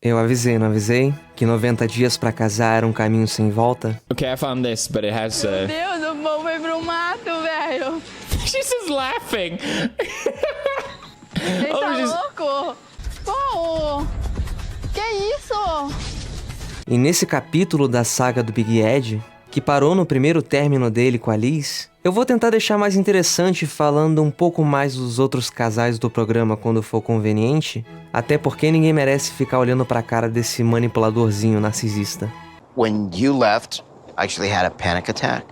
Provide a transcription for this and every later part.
Eu avisei, não avisei? Que 90 dias pra casar era um caminho sem volta? Okay, I found this, but it has Meu Deus, o povo foi pro mato, velho. She's just laughing. Ele tá louco? Pô, que isso? E nesse capítulo da saga do Big Ed, que parou no primeiro término dele com a Liz, eu vou tentar deixar mais interessante falando um pouco mais dos outros casais do programa quando for conveniente, até porque ninguém merece ficar olhando pra cara desse manipuladorzinho narcisista. When you left, I actually had a panic attack.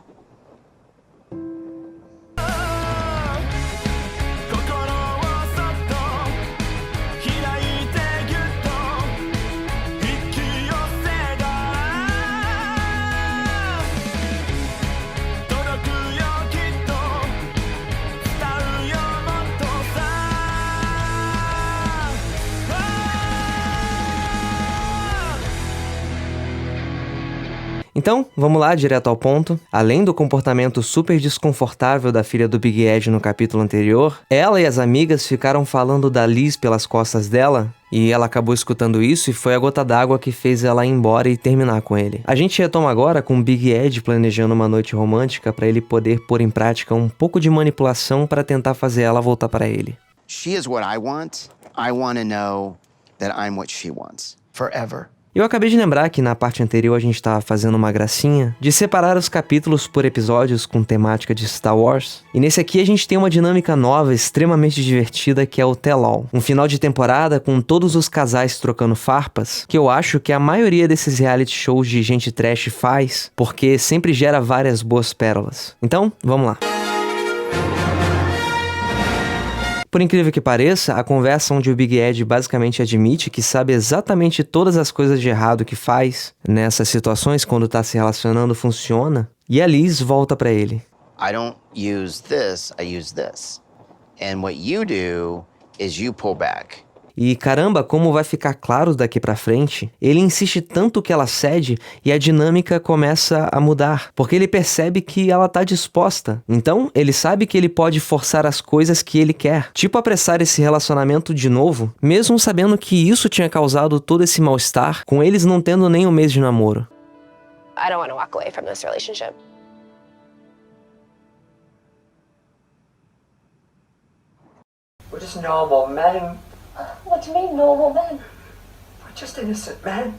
Então, vamos lá, direto ao ponto. Além do comportamento super desconfortável da filha do Big Ed no capítulo anterior, ela e as amigas ficaram falando da Liz pelas costas dela, e ela acabou escutando isso e foi a gota d'água que fez ela ir embora e terminar com ele. A gente retoma agora com o Big Ed planejando uma noite romântica para ele poder pôr em prática um pouco de manipulação para tentar fazer ela voltar para ele. She is what I want. I want to know that I'm what she wants. Forever. Eu acabei de lembrar que na parte anterior a gente estava fazendo uma gracinha de separar os capítulos por episódios com temática de Star Wars. E nesse aqui a gente tem uma dinâmica nova, extremamente divertida, que é o Tell-All. Um final de temporada com todos os casais trocando farpas, que eu acho que a maioria desses reality shows de gente trash faz, porque sempre gera várias boas pérolas. Então, vamos lá. Por incrível que pareça, a conversa onde o Big Ed basicamente admite que sabe exatamente todas as coisas de errado que faz nessas situações quando tá se relacionando funciona, e a Liz volta pra ele. I don't use this, I use this. And what you do is you pull back. E caramba, como vai ficar claro daqui pra frente, ele insiste tanto que ela cede e a dinâmica começa a mudar, porque ele percebe que ela tá disposta. Então, ele sabe que ele pode forçar as coisas que ele quer, tipo apressar esse relacionamento de novo, mesmo sabendo que isso tinha causado todo esse mal-estar, com eles não tendo nem um mês de namoro. I don't want to walk away from this relationship. We're just normal men. What do you mean, normal men? We're just innocent men.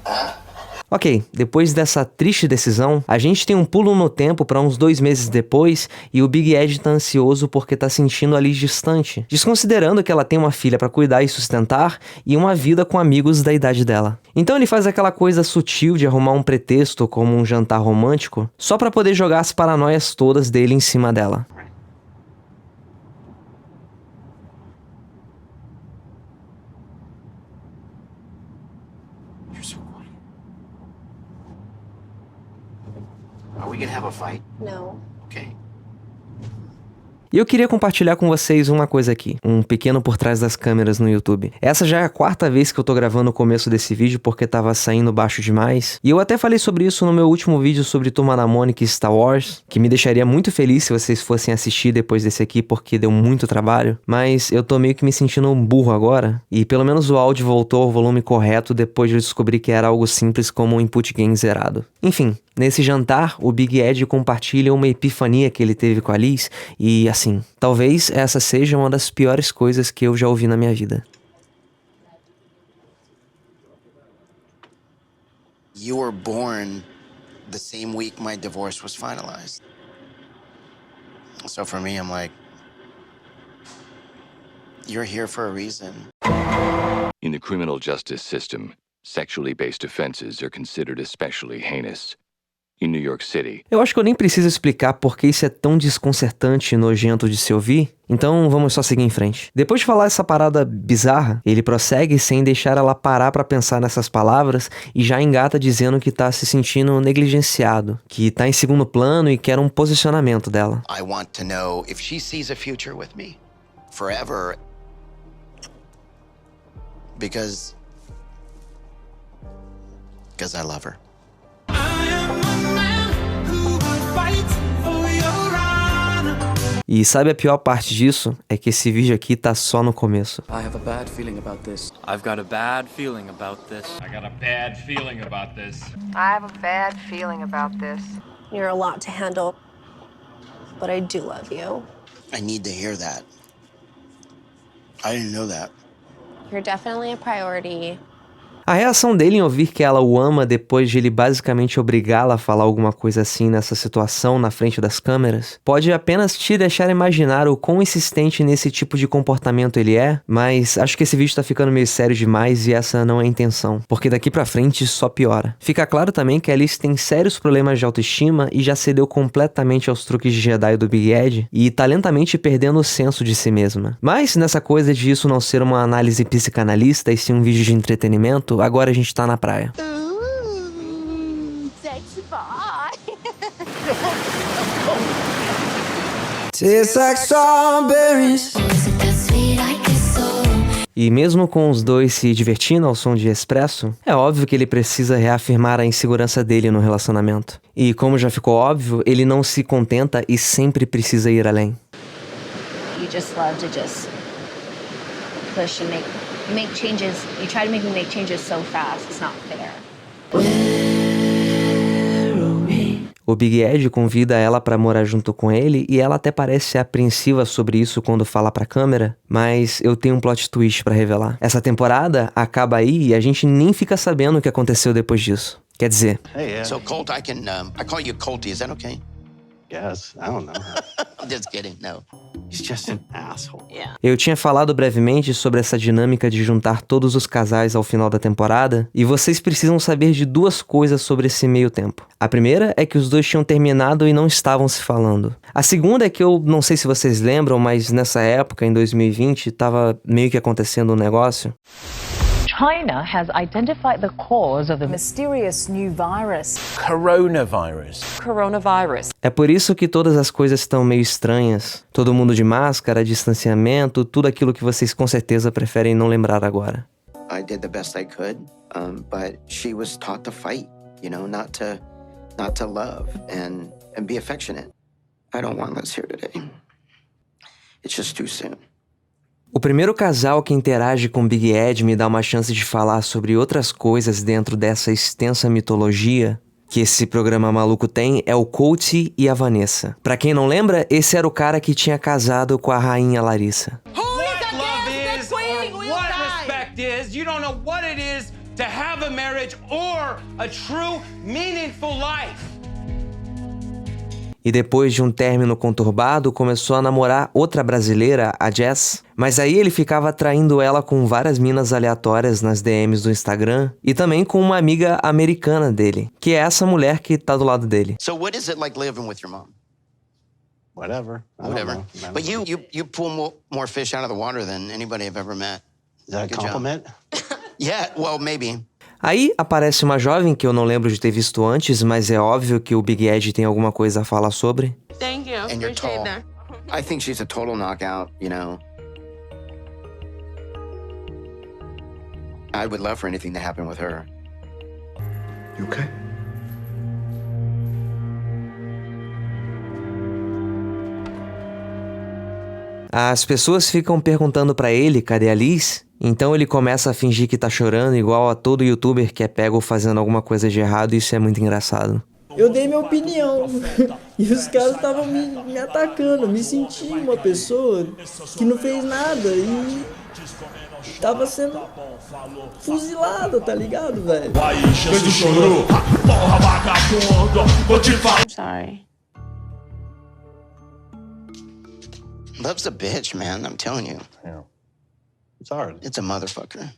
Ok, depois dessa triste decisão, a gente tem um pulo no tempo para uns 2 meses depois e o Big Ed tá ansioso porque tá sentindo a Liz distante, desconsiderando que ela tem uma filha para cuidar e sustentar e uma vida com amigos da idade dela. Então ele faz aquela coisa sutil de arrumar um pretexto como um jantar romântico, só para poder jogar as paranoias todas dele em cima dela. Are we gonna have a fight? No. Okay. E eu queria compartilhar com vocês uma coisa aqui, um pequeno por trás das câmeras no YouTube. Essa já é a 4ª vez que eu tô gravando o começo desse vídeo porque tava saindo baixo demais. E eu até falei sobre isso no meu último vídeo sobre Turma da Mônica e Star Wars, que me deixaria muito feliz se vocês fossem assistir depois desse aqui porque deu muito trabalho. Mas eu tô meio que me sentindo um burro agora, e pelo menos o áudio voltou ao volume correto depois de eu descobrir que era algo simples como um input gain zerado. Enfim, nesse jantar, o Big Ed compartilha uma epifania que ele teve com a Liz e, assim, talvez essa seja uma das piores coisas que eu já ouvi na minha vida. You were born the same week my divorce was finalized. So for me, I'm like, you're here for a reason. In the criminal justice system, sexually based offenses are considered especially heinous. In New York City. Eu acho que eu nem preciso explicar por que isso é tão desconcertante e nojento de se ouvir, então vamos só seguir em frente. Depois de falar essa parada bizarra, ele prossegue sem deixar ela parar pra pensar nessas palavras e já engata dizendo que tá se sentindo negligenciado, que tá em segundo plano e quer um posicionamento dela. I want to know if she sees a future with me forever. Because I love her. E sabe a pior parte disso? É que esse vídeo aqui tá só no começo. I have a bad feeling about this. I've got a bad feeling about this. I got a bad feeling about this. I have a bad feeling about this. You're a lot to handle, but I do love you. I need to hear that. I didn't know that. You're definitely a priority. A reação dele em ouvir que ela o ama depois de ele basicamente obrigá-la a falar alguma coisa assim nessa situação na frente das câmeras, pode apenas te deixar imaginar o quão insistente nesse tipo de comportamento ele é, mas acho que esse vídeo tá ficando meio sério demais e essa não é a intenção, porque daqui pra frente só piora. Fica claro também que a Alice tem sérios problemas de autoestima e já cedeu completamente aos truques de Jedi do Big Ed e tá lentamente perdendo o senso de si mesma. Mas nessa coisa de isso não ser uma análise psicanalista e sim um vídeo de entretenimento, agora a gente tá na praia. Sexy boy. Tastes like strawberries. E mesmo com os dois se divertindo ao som de Espresso, é óbvio que ele precisa reafirmar a insegurança dele no relacionamento. E como já ficou óbvio, ele não se contenta e sempre precisa ir além. You just love to just push and make changes. You try to make me make changes so fast. It's not fair. O Big Ed convida ela pra morar junto com ele e ela até parece apreensiva sobre isso quando fala pra câmera, mas eu tenho um plot twist pra revelar. Essa temporada acaba aí e a gente nem fica sabendo o que aconteceu depois disso. Quer dizer... So Colt, I call you Colty, is that okay? Yes, I don't know. I'm just kidding, no. He's just an asshole. Yeah. Eu tinha falado brevemente sobre essa dinâmica de juntar todos os casais ao final da temporada, e vocês precisam saber de duas coisas sobre esse meio tempo. A primeira é que os dois tinham terminado e não estavam se falando. A segunda é que eu não sei se vocês lembram, mas nessa época, em 2020, tava meio que acontecendo um negócio. China has identified the cause of the mysterious new virus. Coronavirus. É por isso que todas as coisas estão meio estranhas. Todo mundo de máscara, distanciamento, tudo aquilo que vocês com certeza preferem não lembrar agora. I did the best I could, but she was taught to fight, you know, not to love and be affectionate. I don't want this here today. It's just too soon. O primeiro casal que interage com Big Ed me dá uma chance de falar sobre outras coisas dentro dessa extensa mitologia que esse programa maluco tem é o Colt e a Vanessa. Pra quem não lembra, esse era o cara que tinha casado com a rainha Larissa. You don't know what it is to have a marriage or a true, meaningful life. E depois de um término conturbado, começou a namorar outra brasileira, a Jess. Mas aí ele ficava traindo ela com várias minas aleatórias nas DMs do Instagram e também com uma amiga americana dele, que é essa mulher que tá do lado dele. So what is it like living with your mom? Whatever. Whatever. But you pull more fish out of the water than anybody I've ever met. Is that a compliment? Yeah, well, maybe. Aí aparece uma jovem que eu não lembro de ter visto antes, mas é óbvio que o Big Ed tem alguma coisa a falar sobre. Thank you. And you're tall. I think she's a total knockout, you know. I would love for anything to happen with her. You okay? As pessoas ficam perguntando pra ele, cadê a Liz? Então ele começa a fingir que tá chorando igual a todo youtuber que é pego fazendo alguma coisa de errado e isso é muito engraçado. Eu dei minha opinião e os caras estavam me atacando, me senti uma pessoa que não fez nada e tava sendo fuzilada, tá ligado, velho? Sorry. Love's a bitch, man, I'm telling you. Yeah. It's hard. It's a motherfucker.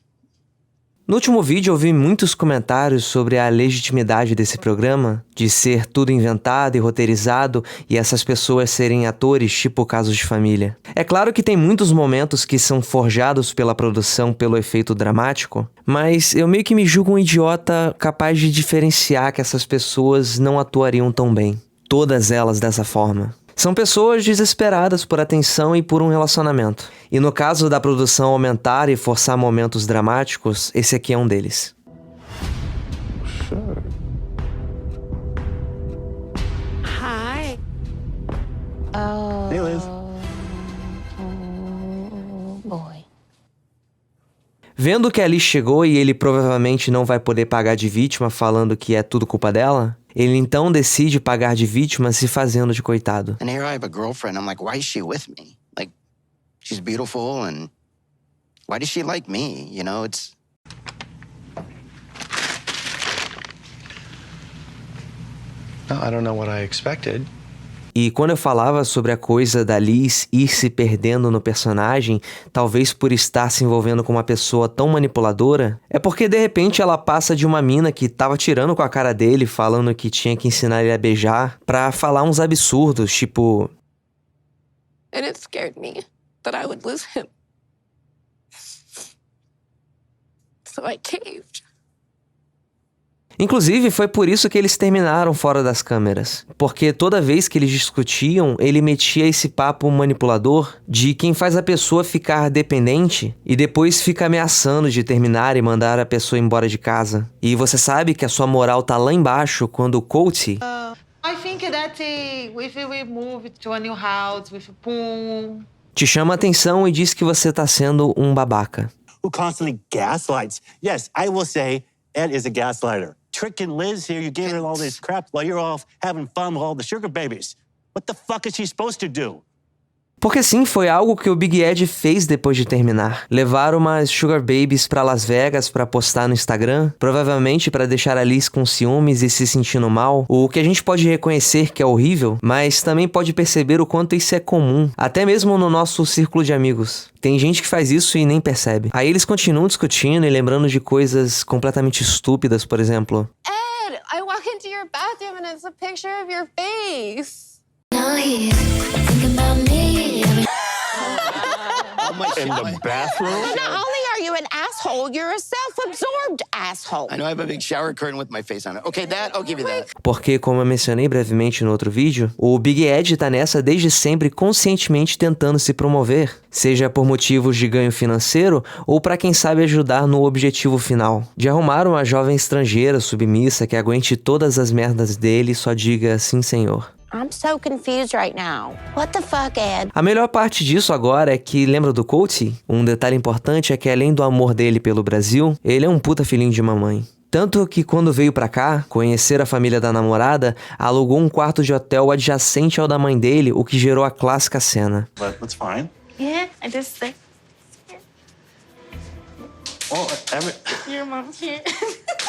No último vídeo eu vi muitos comentários sobre a legitimidade desse programa, de ser tudo inventado e roteirizado e essas pessoas serem atores tipo Casos de Família. É claro que tem muitos momentos que são forjados pela produção pelo efeito dramático, mas eu meio que me julgo um idiota capaz de diferenciar que essas pessoas não atuariam tão bem. Todas elas dessa forma. São pessoas desesperadas por atenção e por um relacionamento. E no caso da produção aumentar e forçar momentos dramáticos, esse aqui é um deles. Sure. Hi. Hey, Liz. Boy. Vendo que a Liz chegou e ele provavelmente não vai poder pagar de vítima falando que é tudo culpa dela, ele então decide pagar de vítima se fazendo de coitado. And here I have a girlfriend. I'm like, why is she with me? Like, she's beautiful and why does she like me? You know, it's... I don't know what I expected. E quando eu falava sobre a coisa da Liz ir se perdendo no personagem, talvez por estar se envolvendo com uma pessoa tão manipuladora, é porque de repente ela passa de uma mina que tava tirando com a cara dele, falando que tinha que ensinar ele a beijar, pra falar uns absurdos, tipo... And it scared me that I would lose him. So I caved. Inclusive, foi por isso que eles terminaram fora das câmeras. Porque toda vez que eles discutiam, ele metia esse papo manipulador de quem faz a pessoa ficar dependente e depois fica ameaçando de terminar e mandar a pessoa embora de casa. E você sabe que a sua moral tá lá embaixo quando o Coates... I think that if we move to a new house with a pool... te chama a atenção e diz que você tá sendo um babaca. Who constantly gaslights. Yes, I will say Ed is a gaslighter. Tricking Liz here, you gave her all this crap while you're off having fun with all the sugar babies. What the fuck is she supposed to do? Porque sim, foi algo que o Big Ed fez depois de terminar. Levar umas Sugar Babies pra Las Vegas pra postar no Instagram, provavelmente pra deixar a Liz com ciúmes e se sentindo mal, o que a gente pode reconhecer que é horrível, mas também pode perceber o quanto isso é comum, até mesmo no nosso círculo de amigos. Tem gente que faz isso e nem percebe. Aí eles continuam discutindo e lembrando de coisas completamente estúpidas, por exemplo. Ed, I walk into your bathroom and it's a picture of your face. In the bathroom? Not only are you an asshole, you're a self-absorbed asshole. I know I have a big shower curtain with my face on it. Okay, that, I'll give you that. Porque, como eu mencionei brevemente no outro vídeo, o Big Ed tá nessa desde sempre conscientemente tentando se promover, seja por motivos de ganho financeiro ou pra quem sabe ajudar no objetivo final, de arrumar uma jovem estrangeira submissa que aguente todas as merdas dele e só diga sim, senhor. I'm so confused right now. What the fuck, Ed? A melhor parte disso agora é que, lembra do Coates? Um detalhe importante é que além do amor dele pelo Brasil, ele é um puta filhinho de mamãe. Tanto que quando veio pra cá, conhecer a família da namorada, alugou um quarto de hotel adjacente ao da mãe dele, o que gerou a clássica cena. But that's fine. Yeah, I just think Well, your mom's here.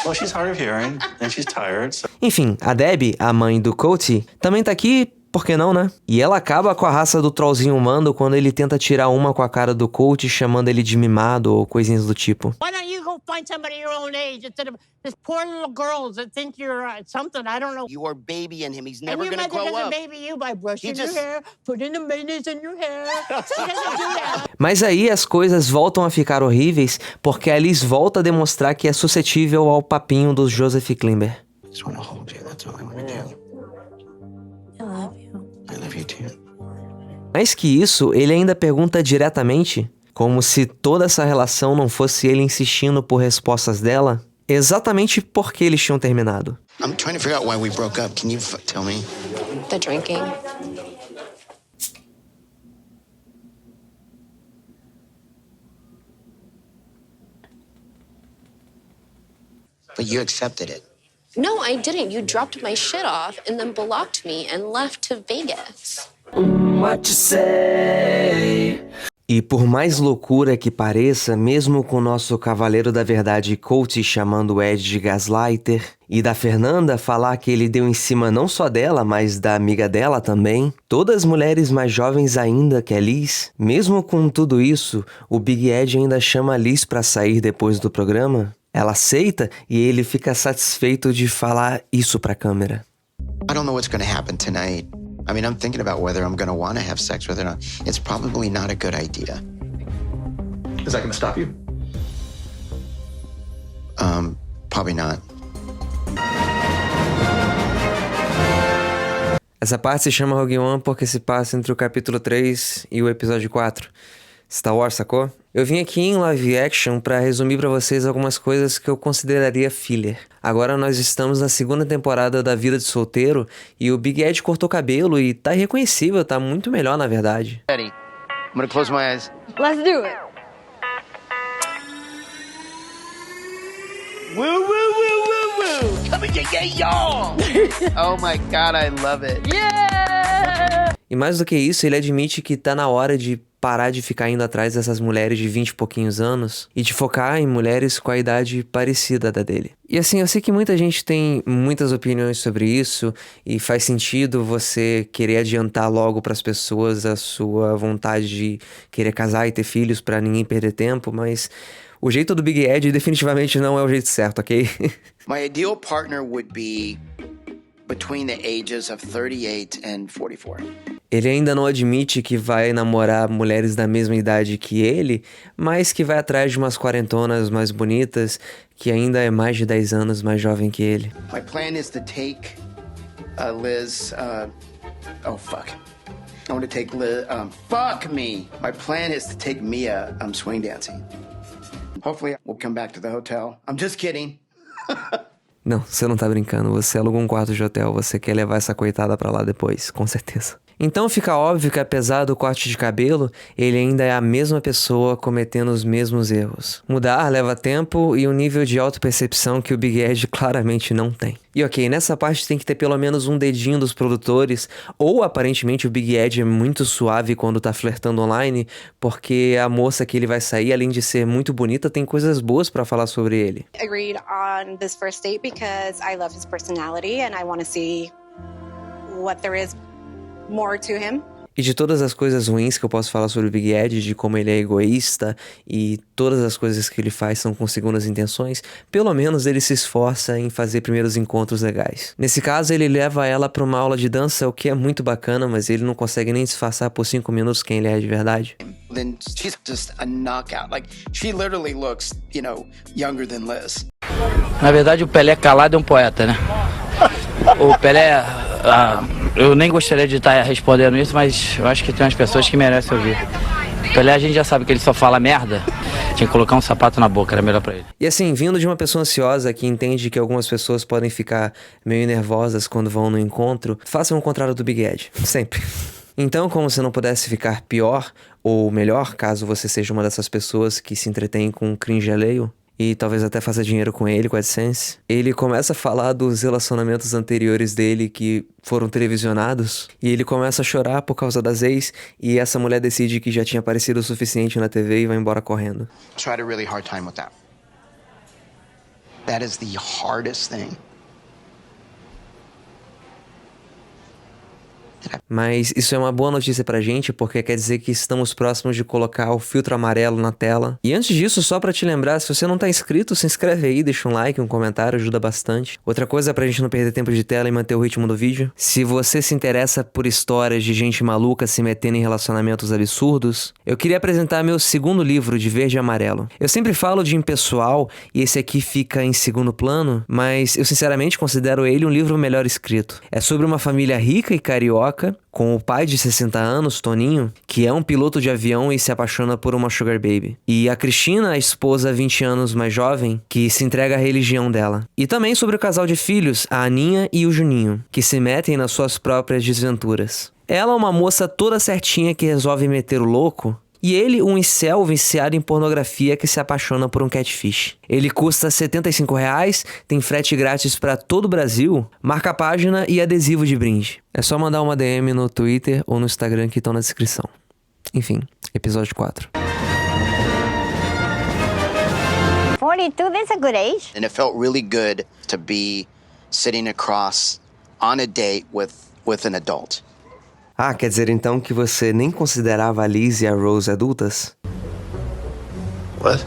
well, she's hard of hearing and she's tired. So. Enfim, a Debbie, a mãe do Coates, também tá aqui, por que não, né? E ela acaba com a raça do trollzinho humano quando ele tenta tirar uma com a cara do Coates, chamando ele de mimado ou coisinhas do tipo. Why don't you go find somebody your own age instead of this poor little girls that think you're something, I don't know. You are babying him. He's never and gonna grow doesn't up. baby you by brushing your hair, putting the mayonnaise in your hair. She doesn't do that. Mas aí as coisas voltam a ficar horríveis porque a Liz volta a demonstrar que é suscetível ao papinho do Joseph Klimber. I just wanna hold you. That's all I wanna do. I love you. I love you too. Mais que isso, ele ainda pergunta diretamente, como se toda essa relação não fosse ele insistindo por respostas dela, exatamente por que eles tinham terminado. I'm trying to figure out why we broke up. Can you tell me? The drinking. But you accepted it. No, I didn't. You dropped my shit off and then blocked me and left to Vegas. What you say? E por mais loucura que pareça, mesmo com o nosso Cavaleiro da Verdade Coates chamando o Ed de gaslighter, e da Fernanda falar que ele deu em cima não só dela, mas da amiga dela também, todas as mulheres mais jovens ainda que a Liz, mesmo com tudo isso, o Big Ed ainda chama a Liz pra sair depois do programa. Ela aceita e ele fica satisfeito de falar isso pra câmera. I don't know what's gonna happen tonight. I mean, I'm thinking about whether I'm gonna want to have sex with her or not. It's probably not a good idea. Is that gonna stop you? Probably not. Essa parte se chama Rogue One porque se passa entre o capítulo 3 e o episódio 4. Star Wars, sacou? Eu vim aqui em live action pra resumir pra vocês algumas coisas que eu consideraria filler. Agora nós estamos na segunda temporada da Vida de Solteiro e o Big Ed cortou cabelo e tá irreconhecível, tá muito melhor na verdade. Ready? I'm gonna close my eyes. Let's do it. Woo, woo, woo, woo, woo! Come and get y'all! Oh my God, I love it. Yeah! E mais do que isso, ele admite que tá na hora de parar de ficar indo atrás dessas mulheres de 20 e pouquinhos anos e de focar em mulheres com a idade parecida da dele. E assim, eu sei que muita gente tem muitas opiniões sobre isso e faz sentido você querer adiantar logo pras pessoas a sua vontade de querer casar e ter filhos pra ninguém perder tempo, mas o jeito do Big Ed definitivamente não é o jeito certo, ok? My ideal partner would be between the ages of 38 and 44. Ele ainda não admite que vai namorar mulheres da mesma idade que ele, mas que vai atrás de umas quarentonas mais bonitas, que ainda é mais de 10 anos mais jovem que ele. My plan is to take Liz, oh fuck. I want to take Liz, fuck me. My plan is to take Mia swing dancing. Hopefully we'll come back to the hotel. I'm just kidding. Não, você não tá brincando, você alugou um quarto de hotel, você quer levar essa coitada pra lá depois, com certeza. Então fica óbvio que apesar do corte de cabelo, ele ainda é a mesma pessoa cometendo os mesmos erros. Mudar leva tempo e um nível de autopercepção que o Big Ed claramente não tem. E ok, nessa parte tem que ter pelo menos um dedinho dos produtores, ou aparentemente o Big Ed é muito suave quando tá flertando online, porque a moça que ele vai sair, além de ser muito bonita, tem coisas boas pra falar sobre ele. Agreed on this first date because I love his personality and I want to see what there is more to him. E de todas as coisas ruins que eu posso falar sobre o Big Ed, de como ele é egoísta e todas as coisas que ele faz são com segundas intenções, pelo menos ele se esforça em fazer primeiros encontros legais. Nesse caso, ele leva ela pra uma aula de dança, o que é muito bacana, mas ele não consegue nem disfarçar por 5 minutos quem ele é de verdade. Then she's just a knockout. Like, she literally looks, you know, younger than Liz. Na verdade, o Pelé calado é um poeta, né? O Pelé... eu nem gostaria de estar respondendo isso, mas eu acho que tem umas pessoas que merecem ouvir. O Pelé, a gente já sabe que ele só fala merda. Tinha que colocar um sapato na boca, era melhor pra ele. E assim, vindo de uma pessoa ansiosa que entende que algumas pessoas podem ficar meio nervosas quando vão no encontro, façam o contrário do Big Ed, sempre. Então, como se não pudesse ficar pior ou melhor, caso você seja uma dessas pessoas que se entretém com cringe alheio, e talvez até faça dinheiro com ele, com a AdSense, ele começa a falar dos relacionamentos anteriores dele que foram televisionados, e ele começa a chorar por causa das ex, e essa mulher decide que já tinha aparecido o suficiente na TV e vai embora correndo. Tried a really hard time with that. That is the hardest thing. Mas isso é uma boa notícia pra gente, porque quer dizer que estamos próximos de colocar o filtro amarelo na tela. E antes disso, só pra te lembrar, se você não tá inscrito, se inscreve aí, deixa um like, um comentário, ajuda bastante. Outra coisa pra gente não perder tempo de tela e manter o ritmo do vídeo, se você se interessa por histórias de gente maluca se metendo em relacionamentos absurdos, eu queria apresentar meu segundo livro de verde e amarelo. Eu sempre falo de impessoal, e esse aqui fica em segundo plano, mas eu sinceramente considero ele um livro melhor escrito. É sobre uma família rica e carioca, com o pai de 60 anos, Toninho, que é um piloto de avião e se apaixona por uma sugar baby. E a Cristina, a esposa 20 anos mais jovem, que se entrega à religião dela. E também sobre o casal de filhos, a Aninha e o Juninho, que se metem nas suas próprias desventuras. Ela é uma moça toda certinha que resolve meter o louco, e ele, um incel viciado em pornografia que se apaixona por um catfish. Ele custa R$75, tem frete grátis pra todo o Brasil, marca a página e adesivo de brinde. É só mandar uma DM no Twitter ou no Instagram que estão na descrição. Enfim, episódio 4. 42, that's a good age. And it felt really good to be sitting across on a date with an adult. Ah, quer dizer então que você nem considerava a Liz e a Rose adultas? What?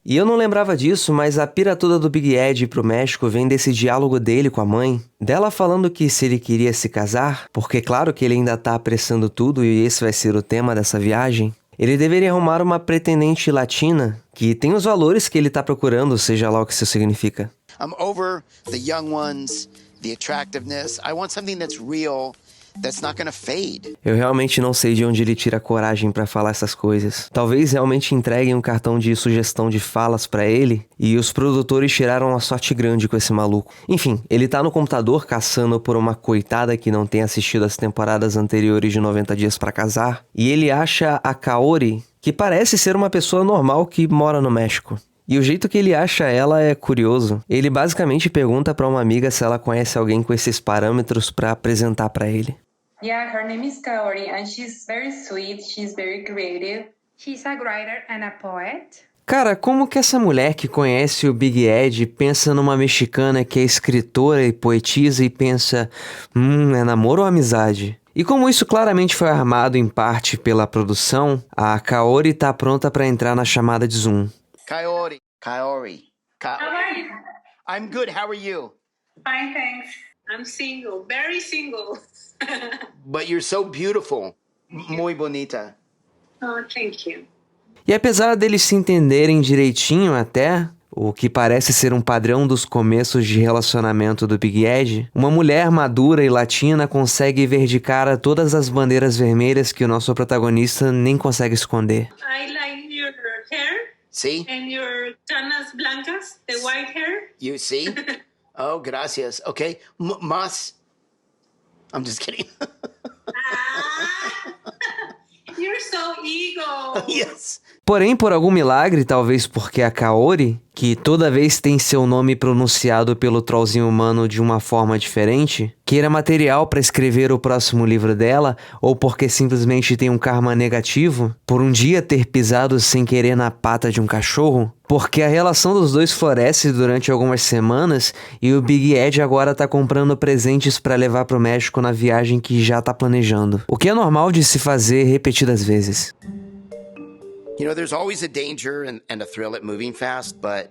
E eu não lembrava disso, mas a pira toda do Big Ed pro México vem desse diálogo dele com a mãe. Dela falando que se ele queria se casar, porque claro que ele ainda tá apressando tudo e esse vai ser o tema dessa viagem, ele deveria arrumar uma pretendente latina que tem os valores que ele tá procurando, seja lá o que isso significa. I'm over the young ones, the attractiveness. I want something that's real, that's not gonna fade. Eu realmente não sei de onde ele tira coragem pra falar essas coisas. Talvez realmente entreguem um cartão de sugestão de falas pra ele e os produtores tiraram uma sorte grande com esse maluco. Enfim, ele tá no computador caçando por uma coitada que não tem assistido as temporadas anteriores de 90 Dias pra Casar e ele acha a Kaori, que parece ser uma pessoa normal que mora no México. E o jeito que ele acha ela é curioso. Ele basicamente pergunta pra uma amiga se ela conhece alguém com esses parâmetros pra apresentar pra ele. Yeah, her name is Kaori and she's very sweet, she's very creative. She's a writer and a poet. Cara, como que essa mulher que conhece o Big Ed pensa numa mexicana que é escritora e poetisa e pensa, é namoro ou amizade? E como isso claramente foi armado em parte pela produção, a Kaori tá pronta pra entrar na chamada de Zoom. Kaori. How are you? I'm good. How are you? Fine, thanks. I'm single, very single. But you're so beautiful. Muy bonita. Oh, thank you. E apesar deles se entenderem direitinho até, o que parece ser um padrão dos começos de relacionamento do Big Ed, uma mulher madura e latina consegue ver de cara todas as bandeiras vermelhas que o nosso protagonista nem consegue esconder. I like your hair. See? And your canas blancas, the white hair. You see? Oh, gracias. Okay. Mas. I'm just kidding. You're so ego. Yes. Porém, por algum milagre, talvez porque a Kaori, que toda vez tem seu nome pronunciado pelo trollzinho humano de uma forma diferente, queira material para escrever o próximo livro dela, ou porque simplesmente tem um karma negativo, por um dia ter pisado sem querer na pata de um cachorro, porque a relação dos dois floresce durante algumas semanas e o Big Ed agora tá comprando presentes para levar pro México na viagem que já tá planejando. O que é normal de se fazer repetidas vezes. You know, there's always a danger and a thrill at moving fast, but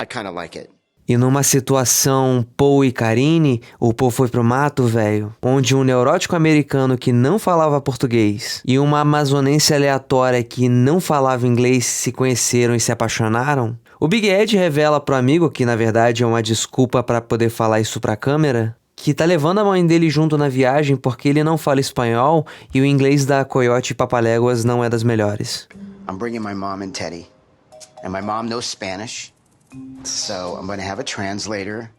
I kind of like it. E numa situação Paul e Karine, o Paul foi pro mato, velho, onde um neurótico americano que não falava português e uma amazonense aleatória que não falava inglês se conheceram e se apaixonaram, o Big Ed revela pro amigo, que na verdade é uma desculpa pra poder falar isso pra câmera, que tá levando a mãe dele junto na viagem porque ele não fala espanhol e o inglês da Coyote Papaléguas não é das melhores. I'm bringing my mom and Teddy, and my mom knows Spanish, so I'm going to have a translator.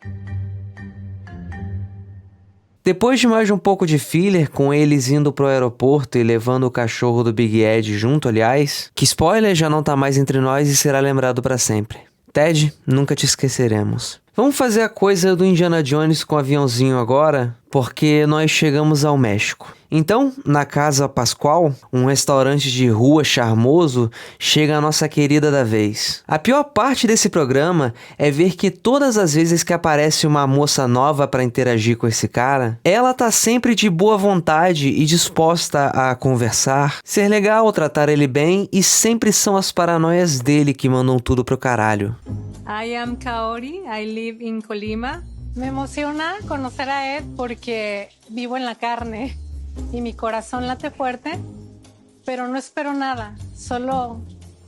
Depois de mais um pouco de filler, com eles indo pro aeroporto e levando o cachorro do Big Ed junto, aliás, que spoiler, já não tá mais entre nós e será lembrado pra sempre. Ted, nunca te esqueceremos. Vamos fazer a coisa do Indiana Jones com o aviãozinho agora, porque nós chegamos ao México. Então, na Casa Pascual, um restaurante de rua charmoso, chega a nossa querida da vez. A pior parte desse programa é ver que todas as vezes que aparece uma moça nova para interagir com esse cara, ela tá sempre de boa vontade e disposta a conversar, ser legal, tratar ele bem, e sempre são as paranoias dele que mandam tudo pro caralho. I am Kaori, I live in Colima. Me emociona conocer a Ed porque vivo en la carne y mi corazón late fuerte, pero no espero nada, solo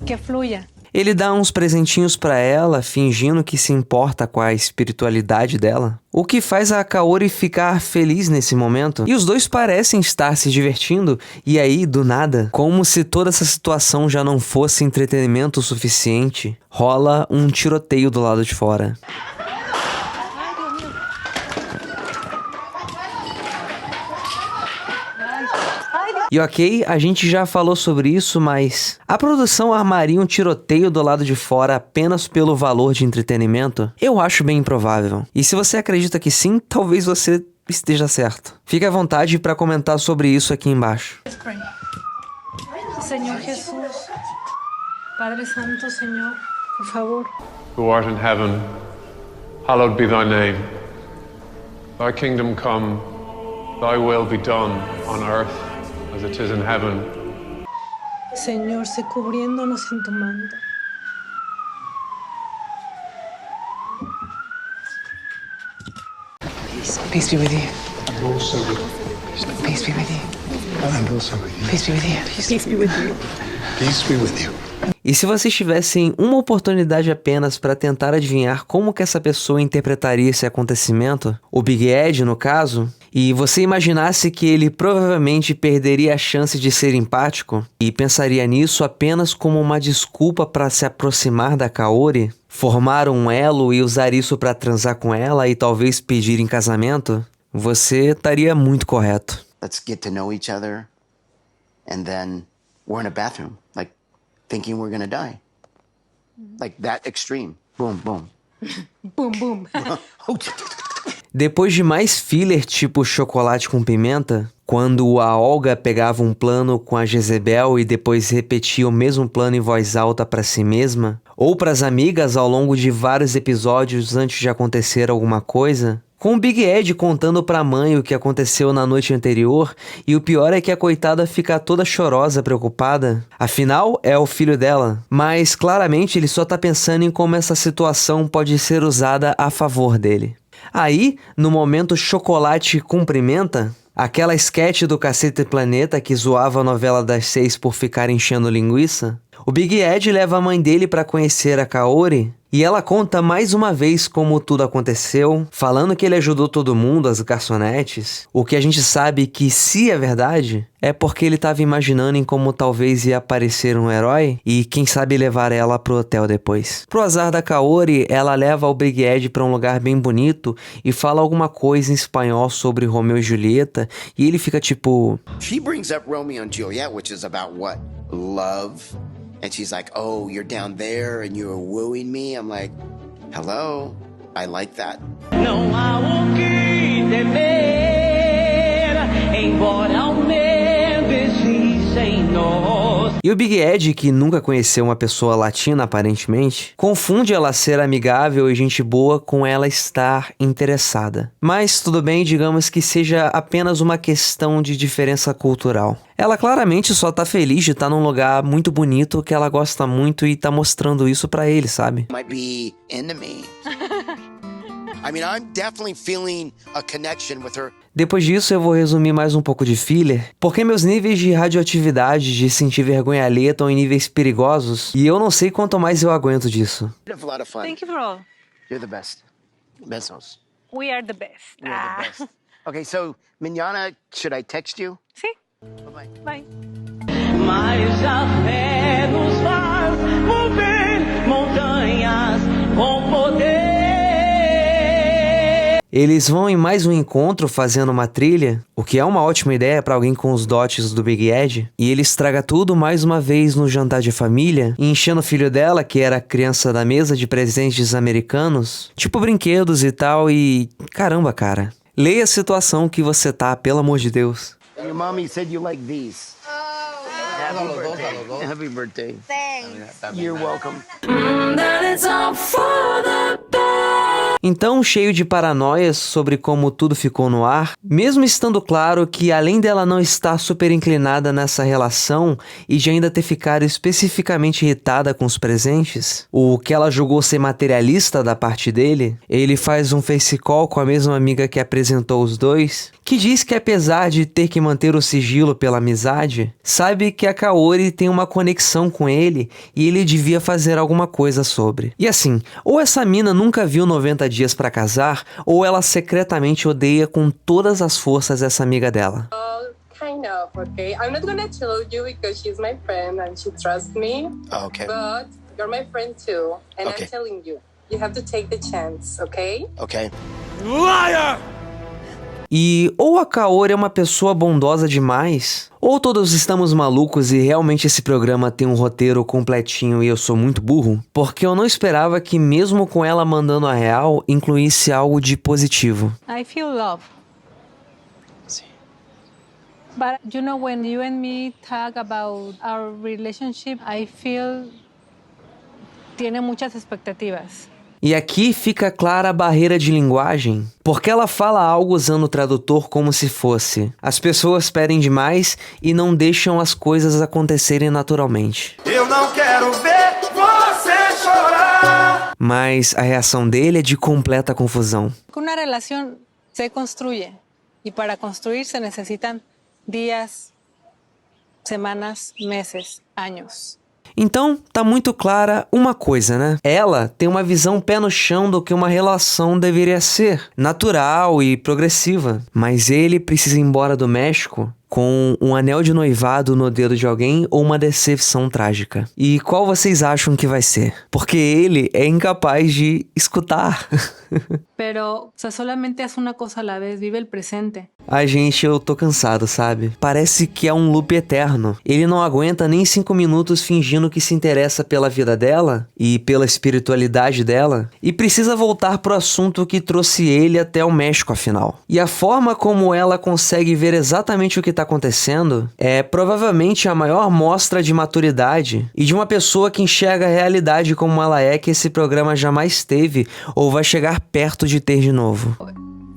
que fluya. Ele dá uns presentinhos pra ela, fingindo que se importa com a espiritualidade dela, o que faz a Kaori ficar feliz nesse momento. E os dois parecem estar se divertindo, e aí, do nada, como se toda essa situação já não fosse entretenimento suficiente, rola um tiroteio do lado de fora. E ok, a gente já falou sobre isso, mas a produção armaria um tiroteio do lado de fora apenas pelo valor de entretenimento? Eu acho bem improvável. E se você acredita que sim, talvez você esteja certo. Fique à vontade para comentar sobre isso aqui embaixo. Senhor Jesus, Padre Santo, Senhor, por favor. Who art in heaven, hallowed be thy name. Thy kingdom come, thy will be done on earth as it is in heaven. Señor, sé cubriéndonos en tu manto. Peace be with you. I'm also with you. Peace be with you. I'm also with you. Peace be with you. Peace be with you. Peace be with you. E se vocês tivessem uma oportunidade apenas para tentar adivinhar como que essa pessoa interpretaria esse acontecimento, o Big Ed no caso, e você imaginasse que ele provavelmente perderia a chance de ser empático e pensaria nisso apenas como uma desculpa para se aproximar da Kaori, formar um elo e usar isso para transar com ela e talvez pedir em casamento, você estaria muito correto. Let's get to know each other, and then we're in a bathroom. thinking we're gonna die. Like that extreme. Boom, boom. Boom, boom. Depois de mais filler tipo chocolate com pimenta, quando a Olga pegava um plano com a Jezebel e depois repetia o mesmo plano em voz alta para si mesma, ou para as amigas ao longo de vários episódios antes de acontecer alguma coisa, com o Big Ed contando pra mãe o que aconteceu na noite anterior, e o pior é que a coitada fica toda chorosa, preocupada. Afinal, é o filho dela. Mas claramente ele só tá pensando em como essa situação pode ser usada a favor dele. Aí, no momento chocolate cumprimenta, aquela sketch do Cacete Planeta que zoava a novela das 6 por ficar enchendo linguiça, o Big Ed leva a mãe dele pra conhecer a Kaori e ela conta mais uma vez como tudo aconteceu, falando que ele ajudou todo mundo, as garçonetes. O que a gente sabe que, se é verdade, é porque ele estava imaginando em como talvez ia aparecer um herói e quem sabe levar ela pro hotel depois. Pro azar da Kaori, ela leva o Big Ed pra um lugar bem bonito e fala alguma coisa em espanhol sobre Romeu e Julieta e ele fica tipo... She brings up Romeo and Juliet, which is about what? Love. And she's like, oh, you're down there and you're wooing me. I'm like, hello, I like that. Não há o que temer, embora o medo exista em nós. E o Big Ed, que nunca conheceu uma pessoa latina aparentemente, confunde ela ser amigável e gente boa com ela estar interessada. Mas tudo bem, digamos que seja apenas uma questão de diferença cultural. Ela claramente só tá feliz de estar num lugar muito bonito que ela gosta muito e tá mostrando isso pra ele, sabe? Might be into me. I mean, I'm definitely feeling a connection with her. Depois disso eu vou resumir mais um pouco de filler, porque meus níveis de radioatividade, de sentir vergonha alheia estão em níveis perigosos, e eu não sei quanto mais eu aguento disso. Have a lot of fun. Thank you, bro. You're the best. Besos. We are the best. You're the best. Okay, so, Mignana, should I text you? Sí. Bye-bye. Bye. Mas a fé nos faz mover montanhas com poder. Eles vão em mais um encontro fazendo uma trilha, o que é uma ótima ideia para alguém com os dotes do Big Ed, e ele estraga tudo mais uma vez no jantar de família, e enchendo o filho dela, que era a criança da mesa, de presentes americanos, tipo brinquedos e tal, e caramba, cara. Leia a situação que você tá, pelo amor de Deus. Your mommy said you like these. Happy birthday. Happy birthday. Thanks. You're welcome. Então, cheio de paranoias sobre como tudo ficou no ar, mesmo estando claro que além dela não estar super inclinada nessa relação e de ainda ter ficado especificamente irritada com os presentes, o que ela julgou ser materialista da parte dele, ele faz um face call com a mesma amiga que apresentou os dois, que diz que apesar de ter que manter o sigilo pela amizade, sabe que a Kaori tem uma conexão com ele e ele devia fazer alguma coisa sobre. E assim, ou essa mina nunca viu 90 dias pra casar, ou ela secretamente odeia com todas as forças essa amiga dela. Kind of, okay? I'm not gonna tell you because she's my friend and she trusts me. Okay. But you're my friend too. And Okay. I'm telling you, you have to take the chance, okay? Okay. Liar! E ou a Kaori é uma pessoa bondosa demais, ou todos estamos malucos e realmente esse programa tem um roteiro completinho e eu sou muito burro, porque eu não esperava que mesmo com ela mandando a real, incluísse algo de positivo. I feel love. But you know, when you and me talk about our relationship, I feel tiene muchas expectativas. E aqui fica clara a barreira de linguagem, porque ela fala algo usando o tradutor como se fosse: as pessoas pedem demais e não deixam as coisas acontecerem naturalmente. Eu não quero ver você chorar. Mas a reação dele é de completa confusão. Una relación se construye y para construir se necesitan días, semanas, meses, años. Então, tá muito clara uma coisa, né? Ela tem uma visão pé no chão do que uma relação deveria ser, natural e progressiva. Mas ele precisa ir embora do México com um anel de noivado no dedo de alguém ou uma decepção trágica. E qual vocês acham que vai ser? Porque ele é incapaz de escutar. Pero, o sea, solamente haz una cosa a la vez, vive el presente. Ai, gente, eu tô cansado, sabe? Parece que é um loop eterno. Ele não aguenta nem 5 minutos fingindo que se interessa pela vida dela e pela espiritualidade dela e precisa voltar pro assunto que trouxe ele até o México, afinal. E a forma como ela consegue ver exatamente o que tá acontecendo é provavelmente a maior mostra de maturidade e de uma pessoa que enxerga a realidade como ela é que esse programa jamais teve ou vai chegar perto de ter de novo.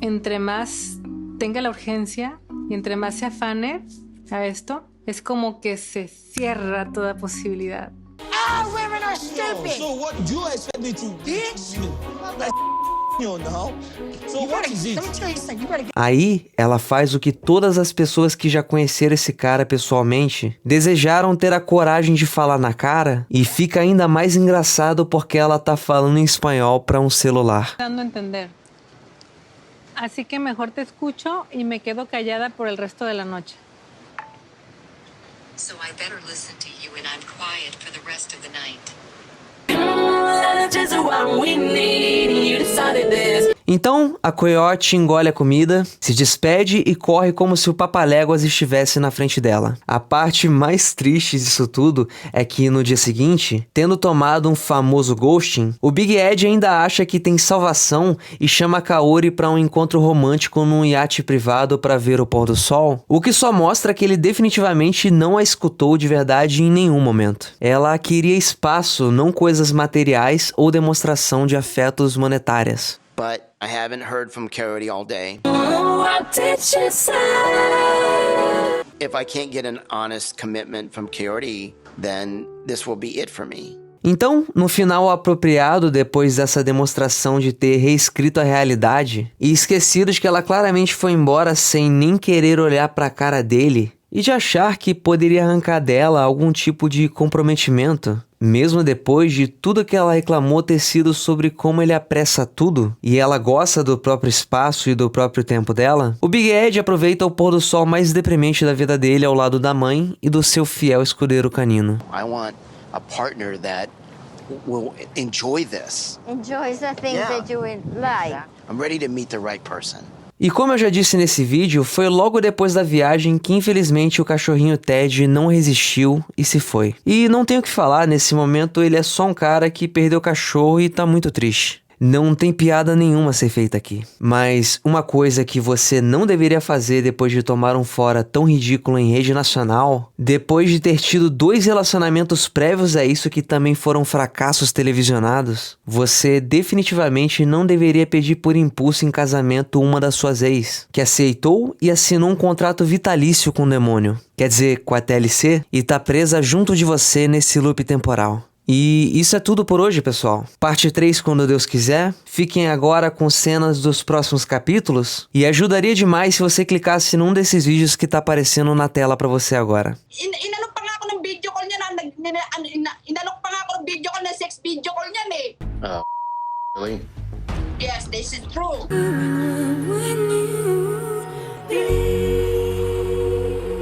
Entre más tenga la urgencia y entre más se afane a esto, es como que se cierra toda posibilidad. All women are stupid. So what you expect me to ditch you? You know. So what is it? Let me tell you something. You better get... Aí, ela faz o que todas as pessoas que já conheceram esse cara pessoalmente desejaram ter a coragem de falar na cara e fica ainda mais engraçado porque ela tá falando em espanhol pra um celular. Dando a entender. Así que mejor te escucho y me quedo callada por el resto de la noche. So I better listen to you and I'm quiet for the rest of the night. Então, a coiote engole a comida, se despede e corre como se o Papaléguas estivesse na frente dela. A parte mais triste disso tudo é que no dia seguinte, tendo tomado um famoso ghosting, o Big Ed ainda acha que tem salvação e chama a Kaori para um encontro romântico num iate privado para ver o pôr do sol, o que só mostra que ele definitivamente não a escutou de verdade em nenhum momento. Ela queria espaço, não coisas materiais ou demonstração de afetos monetárias. But I haven't heard from Kaori all day. If I can't get an honest commitment from Kaori, then this will be it for me. Então, no final apropriado, depois dessa demonstração de ter reescrito a realidade e esquecido de que ela claramente foi embora sem nem querer olhar pra cara dele e de achar que poderia arrancar dela algum tipo de comprometimento, mesmo depois de tudo que ela reclamou ter sido sobre como ele apressa tudo e ela gosta do próprio espaço e do próprio tempo dela, o Big Ed aproveita o pôr do sol mais deprimente da vida dele ao lado da mãe e do seu fiel escudeiro canino. I want a partner that will enjoy this. Enjoys the things that you would like. I'm ready to meet the right person. E como eu já disse nesse vídeo, foi logo depois da viagem que infelizmente o cachorrinho Ted não resistiu e se foi. E não tenho o que falar, nesse momento ele é só um cara que perdeu o cachorro e tá muito triste. Não tem piada nenhuma a ser feita aqui. Mas uma coisa que você não deveria fazer depois de tomar um fora tão ridículo em rede nacional, depois de ter tido 2 relacionamentos prévios a isso que também foram fracassos televisionados, você definitivamente não deveria pedir por impulso em casamento uma das suas ex, que aceitou e assinou um contrato vitalício com o demônio, quer dizer, com a TLC, e tá presa junto de você nesse loop temporal. E isso é tudo por hoje, pessoal. Parte 3 quando Deus quiser. Fiquem agora com cenas dos próximos capítulos. E ajudaria demais se você clicasse num desses vídeos que tá aparecendo na tela pra você agora. Inalok pa nga ako ng video call niya inalok pa nga ako ng video call na sex video call niyan eh. Really? Yes, this is true.